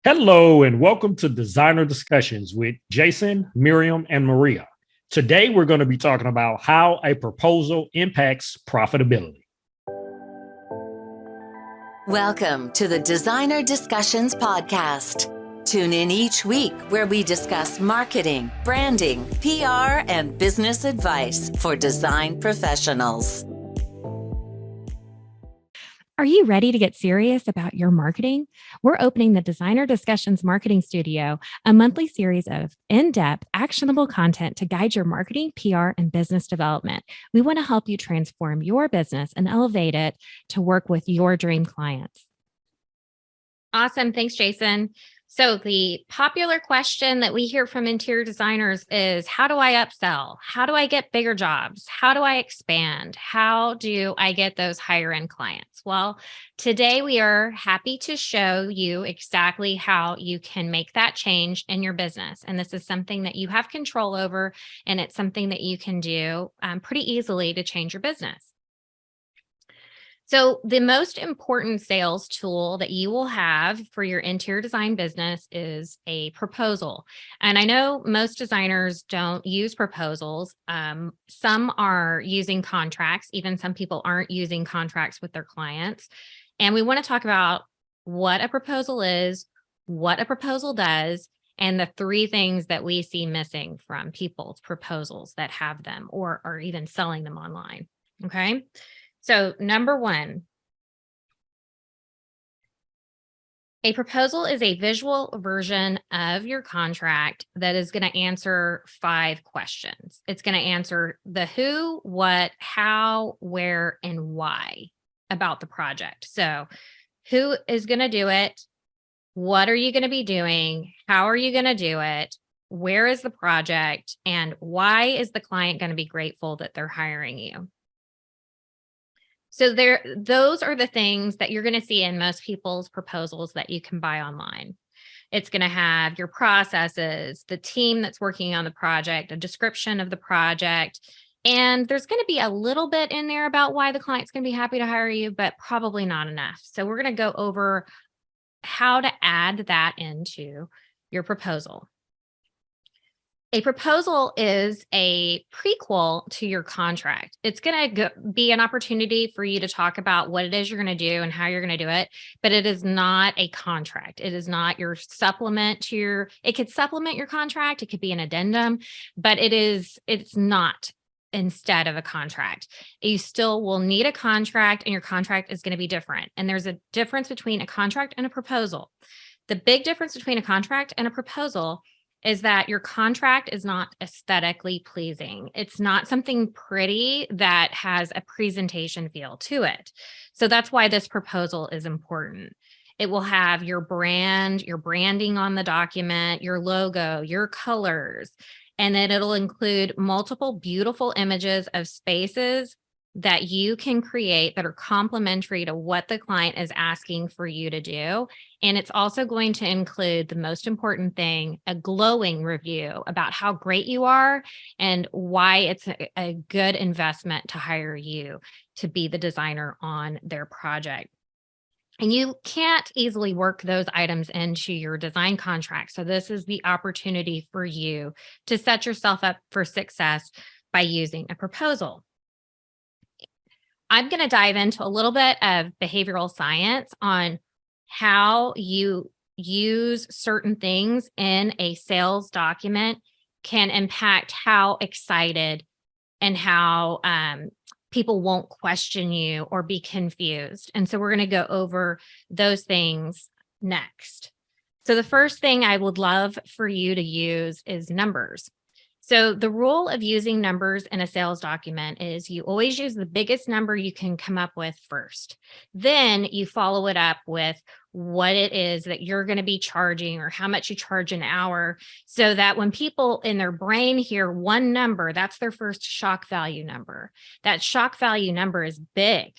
Hello, and welcome to Designer Discussions with Jason, Miriam, and Maria. Today, we're going to be talking about how a proposal impacts profitability. Welcome to the Designer Discussions podcast. Tune in each week where we discuss marketing, branding, PR, and business advice for design professionals. Are you ready to get serious about your marketing? We're opening the Designer Discussions Marketing Studio, a monthly series of in-depth, actionable content to guide your marketing, PR, and business development. We want to help you transform your business and elevate it to work with your dream clients. Awesome. Thanks, Jason. So the popular question that we hear from interior designers is, how do I upsell? How do I get bigger jobs? How do I expand? How do I get those higher end clients? Well, today we are happy to show you exactly how you can make that change in your business. And this is something that you have control over, and it's something that you can do pretty easily to change your business. So the most important sales tool that you will have for your interior design business is a proposal. And I know most designers don't use proposals. Some are using contracts. Even some people aren't using contracts with their clients. And we want to talk about what a proposal is, what a proposal does, and the three things that we see missing from people's proposals that have them or are even selling them online. Okay. So number one, a proposal is a visual version of your contract that is going to answer 5 questions. It's going to answer the who, what, how, where, and why about the project. So who is going to do it? What are you going to be doing? How are you going to do it? Where is the project? And why is the client going to be grateful that they're hiring you? So those are the things that you're going to see in most people's proposals that you can buy online. It's going to have your processes, the team that's working on the project, a description of the project, and there's going to be a little bit in there about why the client's going to be happy to hire you, but probably not enough. So we're going to go over how to add that into your proposal. A proposal is a prequel to your contract. It's going to be an opportunity for you to talk about what it is you're going to do and how you're going to do it, but it is not a contract. It is not your supplement to it could supplement your contract. It could be an addendum, but it's not instead of a contract. You still will need a contract, and your contract is going to be different. And there's a difference between a contract and a proposal. The big difference between a contract and a proposal is that your contract is not aesthetically pleasing. It's not something pretty that has a presentation feel to it. So that's why this proposal is important. It will have your brand, your branding on the document, your logo, your colors, and then it'll include multiple beautiful images of spaces that you can create that are complementary to what the client is asking for you to do. And it's also going to include the most important thing, a glowing review about how great you are and why it's a good investment to hire you to be the designer on their project. And you can't easily work those items into your design contract. So this is the opportunity for you to set yourself up for success by using a proposal. I'm going to dive into a little bit of behavioral science on how you use certain things in a sales document can impact how excited and how people won't question you or be confused. And so we're going to go over those things next. So the first thing I would love for you to use is numbers. So the rule of using numbers in a sales document is you always use the biggest number you can come up with first. Then you follow it up with what it is that you're going to be charging or how much you charge an hour, so that when people in their brain hear one number, that's their first shock value number. That shock value number is big.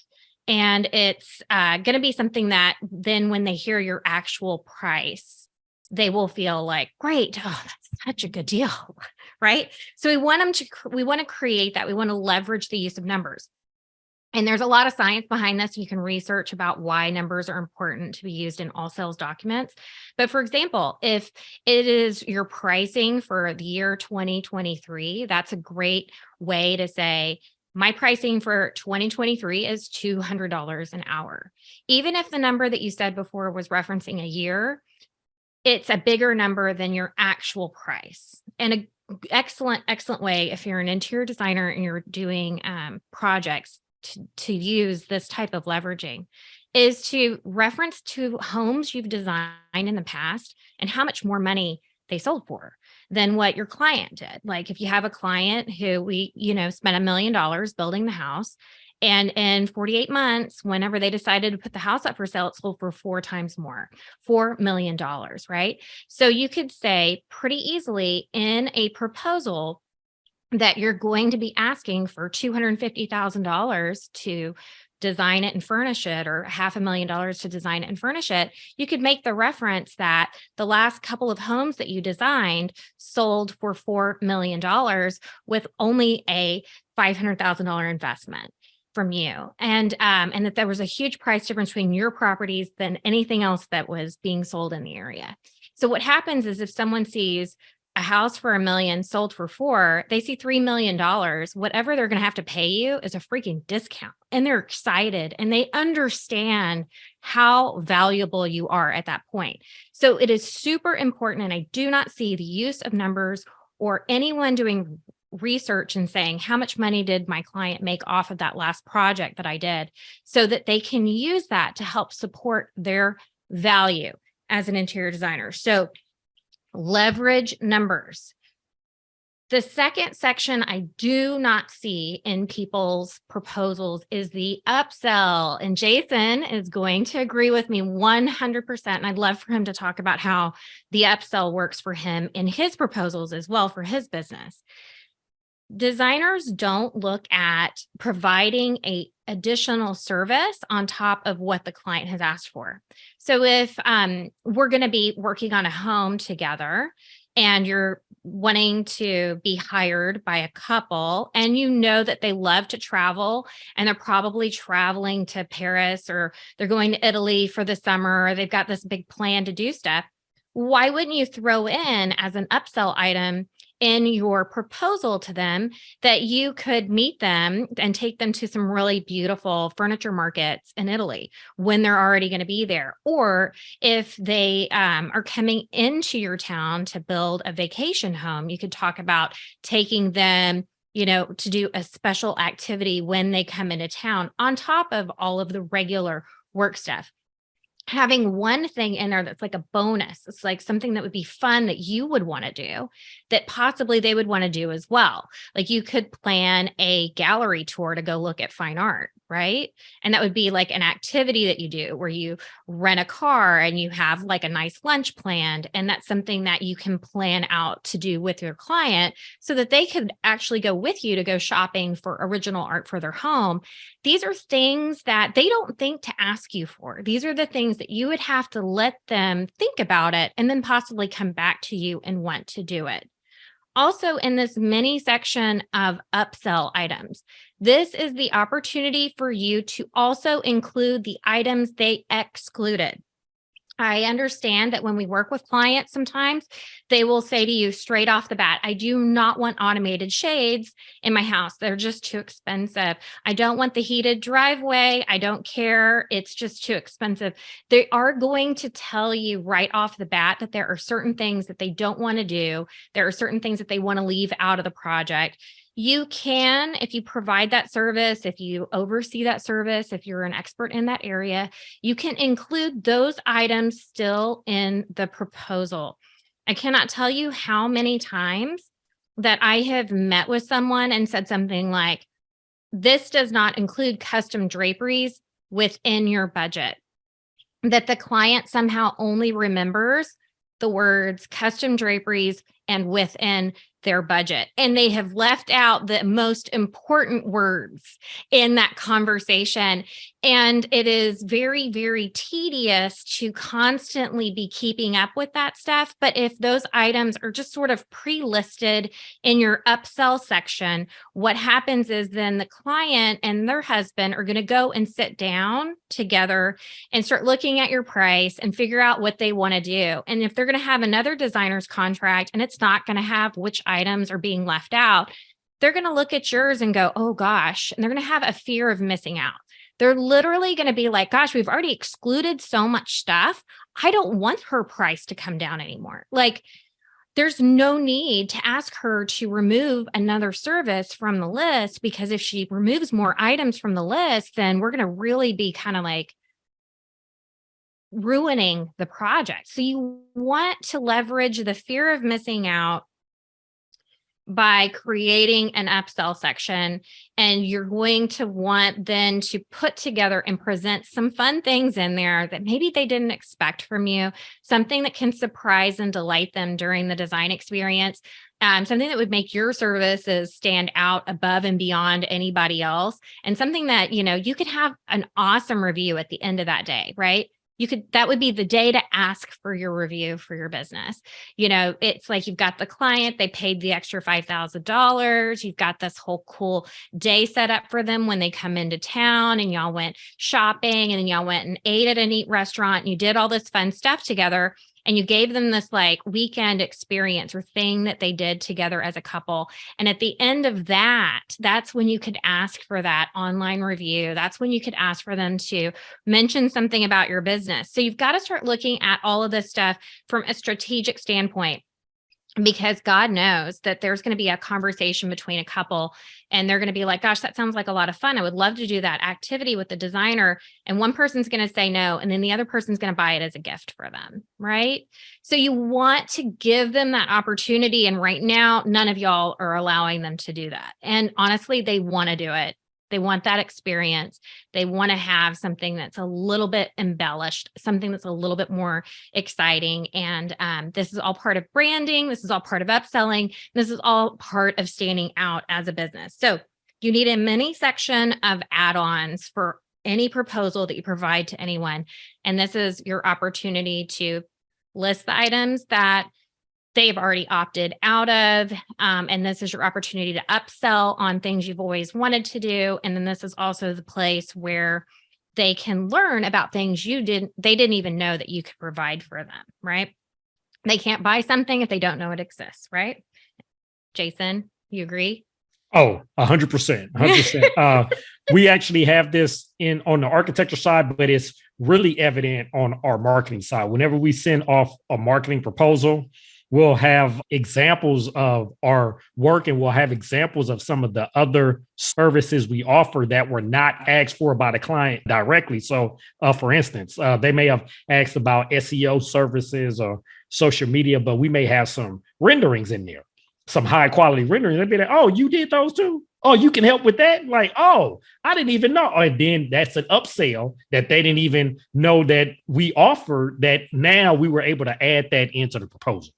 And it's going to be something that then when they hear your actual price, they will feel like, great, oh, that's such a good deal, right? So we want to create that. We want to leverage the use of numbers. And there's a lot of science behind this. You can research about why numbers are important to be used in all sales documents. But for example, if it is your pricing for the year 2023, that's a great way to say, my pricing for 2023 is $200 an hour. Even if the number that you said before was referencing a year, it's a bigger number than your actual price. And an excellent way, if you're an interior designer and you're doing projects, to use this type of leveraging is to reference to homes you've designed in the past and how much more money they sold for than what your client did. Like if you have a client who spent $1 million building the house, and in 48 months, whenever they decided to put the house up for sale, it sold for 4 times more, $4 million, right? So you could say pretty easily in a proposal that you're going to be asking for $250,000 to design it and furnish it, or $500,000 to design it and furnish it. You could make the reference that the last couple of homes that you designed sold for $4 million with only a $500,000 investment from you. And that there was a huge price difference between your properties than anything else that was being sold in the area. So what happens is if someone sees a house for $1 million sold for $4 million, they see $3 million, whatever they're going to have to pay you is a freaking discount. And they're excited and they understand how valuable you are at that point. So it is super important. And I do not see the use of numbers or anyone doing research and saying, how much money did my client make off of that last project that I did, so that they can use that to help support their value as an interior designer. So leverage numbers. The second section I do not see in people's proposals is the upsell. And Jason is going to agree with me 100%. And I'd love for him to talk about how the upsell works for him in his proposals as well for his business. Designers don't look at providing an additional service on top of what the client has asked for. So if we're going to be working on a home together and you're wanting to be hired by a couple and you know that they love to travel and they're probably traveling to Paris or they're going to Italy for the summer, or they've got this big plan to do stuff, why wouldn't you throw in as an upsell item in your proposal to them that you could meet them and take them to some really beautiful furniture markets in Italy when they're already going to be there? Or if they are coming into your town to build a vacation home, you could talk about taking them, to do a special activity when they come into town on top of all of the regular work stuff. Having one thing in there that's like a bonus. It's like something that would be fun that you would want to do that possibly they would want to do as well. Like you could plan a gallery tour to go look at fine art, right? And that would be like an activity that you do where you rent a car and you have like a nice lunch planned. And that's something that you can plan out to do with your client so that they could actually go with you to go shopping for original art for their home. These are things that they don't think to ask you for. These are the things that you would have to let them think about it and then possibly come back to you and want to do it. Also, in this mini section of upsell items, this is the opportunity for you to also include the items they excluded. I understand that when we work with clients, sometimes they will say to you straight off the bat, I do not want automated shades in my house. They're just too expensive. I don't want the heated driveway. I don't care. It's just too expensive. They are going to tell you right off the bat that there are certain things that they don't want to do. There are certain things that they want to leave out of the project. You can, if you provide that service, if you oversee that service, if you're an expert in that area, you can include those items still in the proposal. I cannot tell you how many times that I have met with someone and said something like, this does not include custom draperies within your budget. That the client somehow only remembers the words custom draperies and within their budget. And they have left out the most important words in that conversation. And it is very, very tedious to constantly be keeping up with that stuff. But if those items are just sort of pre-listed in your upsell section, what happens is then the client and their husband are going to go and sit down together and start looking at your price and figure out what they want to do. And if they're going to have another designer's contract and it's not going to have which items are being left out, they're going to look at yours and go, oh gosh, and they're going to have a fear of missing out. They're literally going to be like, gosh, we've already excluded so much stuff. I don't want her price to come down anymore. Like, there's no need to ask her to remove another service from the list, because if she removes more items from the list, then we're going to really be kind of like ruining the project. So you want to leverage the fear of missing out by creating an upsell section, and you're going to want then to put together and present some fun things in there that maybe they didn't expect from you, something that can surprise and delight them during the design experience, something that would make your services stand out above and beyond anybody else, and something that, you could have an awesome review at the end of that day, right? That would be the day to ask for your review for your business. It's like you've got the client, they paid the extra $5,000. You've got this whole cool day set up for them when they come into town, and y'all went shopping, and then y'all went and ate at a neat restaurant, and you did all this fun stuff together. And you gave them this like weekend experience or thing that they did together as a couple. And at the end of that, that's when you could ask for that online review. That's when you could ask for them to mention something about your business. So you've got to start looking at all of this stuff from a strategic standpoint, because God knows that there's going to be a conversation between a couple, and they're going to be like, gosh, that sounds like a lot of fun. I would love to do that activity with the designer. And one person's going to say no, and then the other person's going to buy it as a gift for them, right? So you want to give them that opportunity. And right now, none of y'all are allowing them to do that. And honestly, they want to do it. They want that experience. They want to have something that's a little bit embellished, something that's a little bit more exciting. And this is all part of branding. This is all part of upselling. This is all part of standing out as a business. So you need a mini section of add-ons for any proposal that you provide to anyone. And this is your opportunity to list the items that they've already opted out of. And this is your opportunity to upsell on things you've always wanted to do. And then this is also the place where they can learn about things they didn't even know that you could provide for them, right? They can't buy something if they don't know it exists, right? Jason, you agree? Oh, 100%. 100%. We actually have this on the architecture side, but it's really evident on our marketing side. Whenever we send off a marketing proposal, we'll have examples of our work, and we'll have examples of some of the other services we offer that were not asked for by the client directly. So, for instance, they may have asked about SEO services or social media, but we may have some renderings in there, some high quality renderings. They'd be like, oh, you did those too? Oh, you can help with that? Like, oh, I didn't even know. And then that's an upsell that they didn't even know that we offered, that now we were able to add that into the proposal.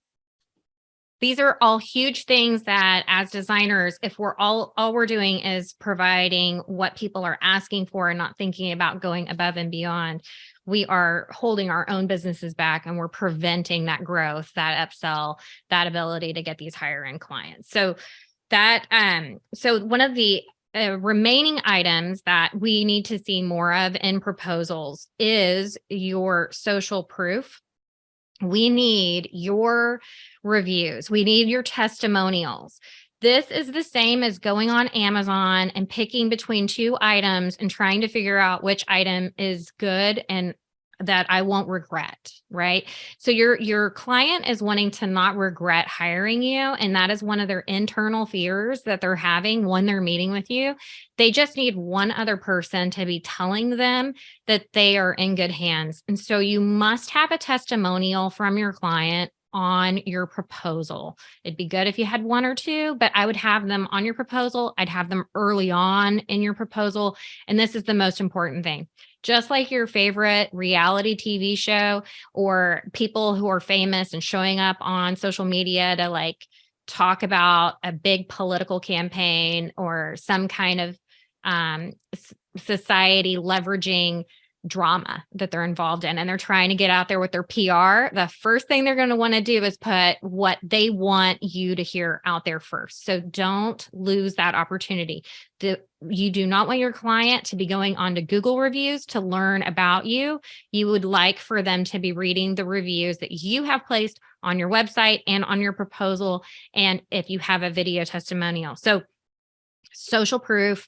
These are all huge things that as designers, if we're all we're doing is providing what people are asking for and not thinking about going above and beyond, we are holding our own businesses back, and we're preventing that growth, that upsell, that ability to get these higher end clients. So one of the remaining items that we need to see more of in proposals is your social proof. We need your reviews. We need your testimonials. This is the same as going on Amazon and picking between two items and trying to figure out which item is good and that I won't regret, right? So your client is wanting to not regret hiring you, and that is one of their internal fears that they're having when they're meeting with you. They just need one other person to be telling them that they are in good hands. And so you must have a testimonial from your client on your proposal. It'd be good if you had one or two, but I would have them on your proposal. I'd have them early on in your proposal. And this is the most important thing. just like your favorite reality TV show or people who are famous and showing up on social media to like talk about a big political campaign or some kind of society leveraging drama that they're involved in, and they're trying to get out there with their PR, the first thing they're going to want to do is put what they want you to hear out there first. So don't lose that opportunity. You do not want your client to be going on to Google reviews to learn about you. You would like for them to be reading the reviews that you have placed on your website and on your proposal, and if you have a video testimonial. So social proof.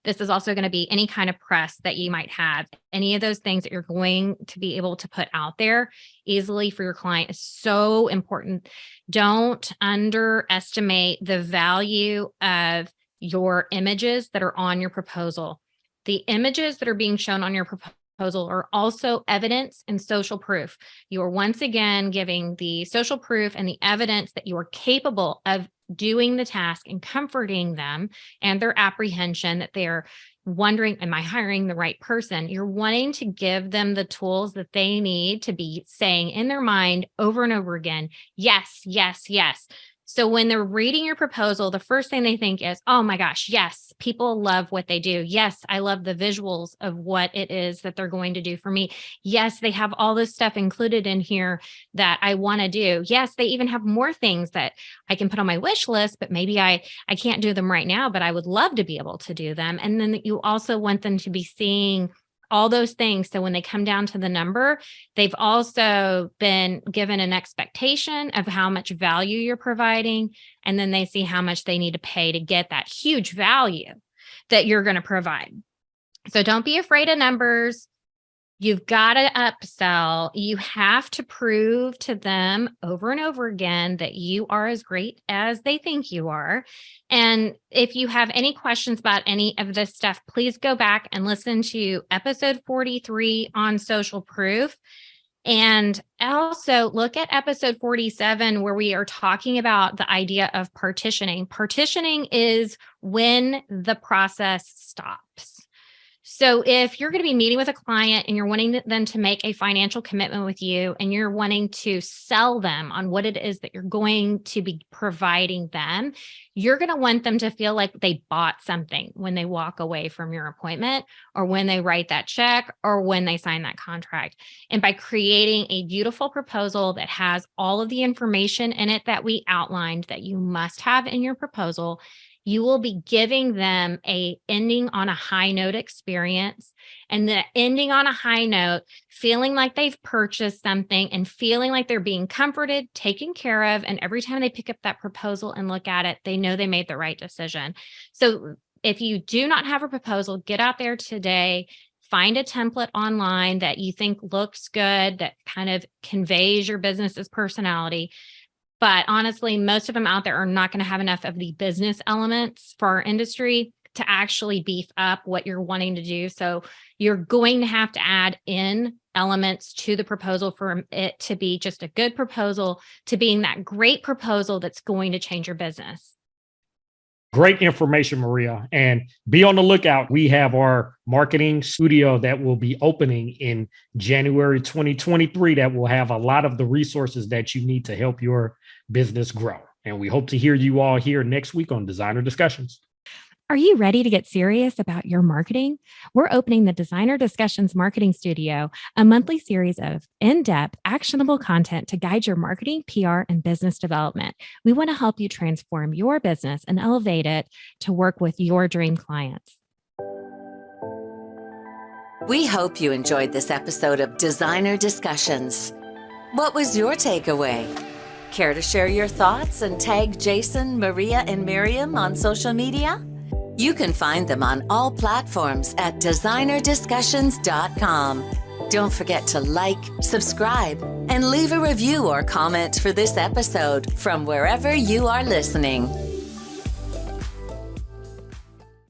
This is also going to be any kind of press that you might have. Any of those things that you're going to be able to put out there easily for your client is so important. Don't underestimate the value of your images that are on your proposal. The images that are being shown on your proposal are also evidence and social proof. You are once again giving the social proof and the evidence that you are capable of doing the task and comforting them and their apprehension that they're wondering, am I hiring the right person? You're wanting to give them the tools that they need to be saying in their mind over and over again, yes, yes, yes. So when they're reading your proposal, the first thing they think is, oh my gosh, yes, people love what they do. Yes, I love the visuals of what it is that they're going to do for me. Yes, they have all this stuff included in here that I want to do. Yes, they even have more things that I can put on my wish list, but maybe I can't do them right now, but I would love to be able to do them. And then you also want them to be seeing all those things. So when they come down to the number, they've also been given an expectation of how much value you're providing. And then they see how much they need to pay to get that huge value that you're going to provide. So don't be afraid of numbers. You've got to upsell. You have to prove to them over and over again that you are as great as they think you are. And if you have any questions about any of this stuff, please go back and listen to episode 43 on social proof. And also look at episode 47, where we are talking about the idea of partitioning. Partitioning is when the process stops. So if you're going to be meeting with a client and you're wanting them to make a financial commitment with you and you're wanting to sell them on what it is that you're going to be providing them, you're going to want them to feel like they bought something when they walk away from your appointment or when they write that check or when they sign that contract. And by creating a beautiful proposal that has all of the information in it that we outlined that you must have in your proposal, you will be giving them a ending on a high note experience, and the ending on a high note, feeling like they've purchased something and feeling like they're being comforted, taken care of. And every time they pick up that proposal and look at it, they know they made the right decision. So if you do not have a proposal, get out there today, find a template online that you think looks good, that kind of conveys your business's personality. But honestly, most of them out there are not going to have enough of the business elements for our industry to actually beef up what you're wanting to do. So you're going to have to add in elements to the proposal for it to be just a good proposal, to being that great proposal that's going to change your business. Great information, Maria. And be on the lookout. We have our marketing studio that will be opening in January 2023 that will have a lot of the resources that you need to help your business grow. And we hope to hear you all here next week on Designer Discussions. Are you ready to get serious about your marketing? We're opening the Designer Discussions Marketing Studio, a monthly series of in-depth, actionable content to guide your marketing, PR, and business development. We want to help you transform your business and elevate it to work with your dream clients. We hope you enjoyed this episode of Designer Discussions. What was your takeaway? Care to share your thoughts and tag Jason, Maria, and Mirjam on social media? You can find them on all platforms at designerdiscussions.com. Don't forget to like, subscribe, and leave a review or comment for this episode from wherever you are listening.